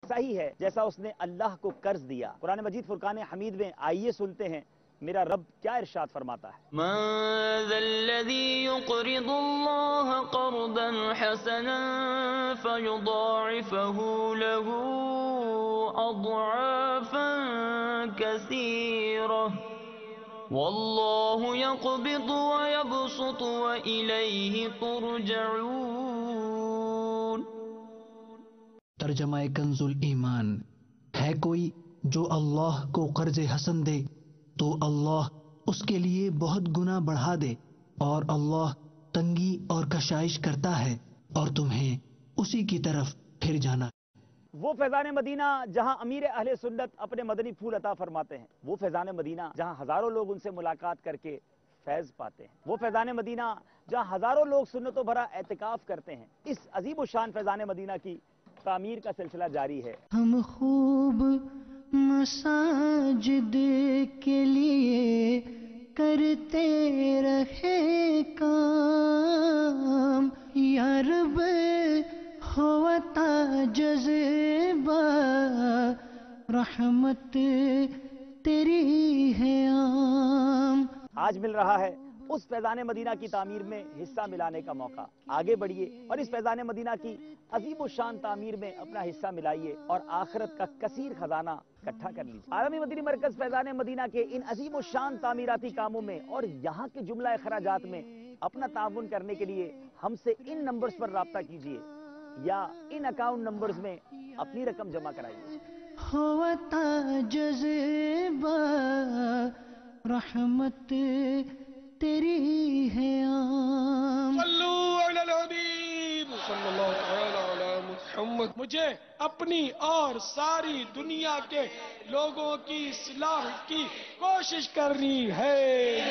صحیح ہے جیسا اس نے اللہ کو قرض دیا۔ قرآن مجید فرقان حمید میں آئیے سنتے ہیں میرا رب کیا ارشاد فرماتا ہے۔ من ذا الذي يقرض الله قرضا حسنا فيضاعفه له اضعافا كثيرة والله يقبض ويبسط وإليه ترجعون۔ ترجمہ کنز الایمان۔ ہے کوئی جو اللہ کو قرض حسن دے تو اللہ اس کے لیے بہت گنا بڑھا دے، اور اللہ تنگی اور کشائش کرتا ہے اور تمہیں اسی کی طرف پھر جانا۔ وہ فیضان مدینہ جہاں امیر اہل سنت اپنے مدنی پھول عطا فرماتے ہیں، وہ فیضان مدینہ جہاں ہزاروں لوگ ان سے ملاقات کر کے فیض پاتے ہیں، وہ فیضان مدینہ جہاں ہزاروں لوگ سنتوں بھرا اعتکاف کرتے ہیں۔ اس عظیم الشان فیضان مدینہ کی تعمیر کا سلسلہ جاری ہے۔ ہم خوب مساجد کے لیے کرتے رہے کام، یا رب ہوتا جذبہ رحمت تیری ہے عام۔ آج مل رہا ہے اس فیضان مدینہ کی تعمیر میں حصہ ملانے کا موقع۔ آگے بڑھیے اور اس فیضان مدینہ کی عظیم الشان تعمیر میں اپنا حصہ ملائیے اور آخرت کا کثیر خزانہ اکٹھا کر لیجیے۔ عالمی مدنی مرکز فیضان مدینہ کے ان عظیم الشان تعمیراتی کاموں میں اور یہاں کے جملہ اخراجات میں اپنا تعاون کرنے کے لیے ہم سے ان نمبرز پر رابطہ کیجیے یا ان اکاؤنٹ نمبرز میں اپنی رقم جمع کرائیے۔ ہوتا جذبہ رحمت تیری ہے عام۔ صلو علی الحبیب صلی اللہ تعالی علی محمد۔ مجھے اپنی اور ساری دنیا کے لوگوں کی اصلاح کی کوشش کرنی ہے۔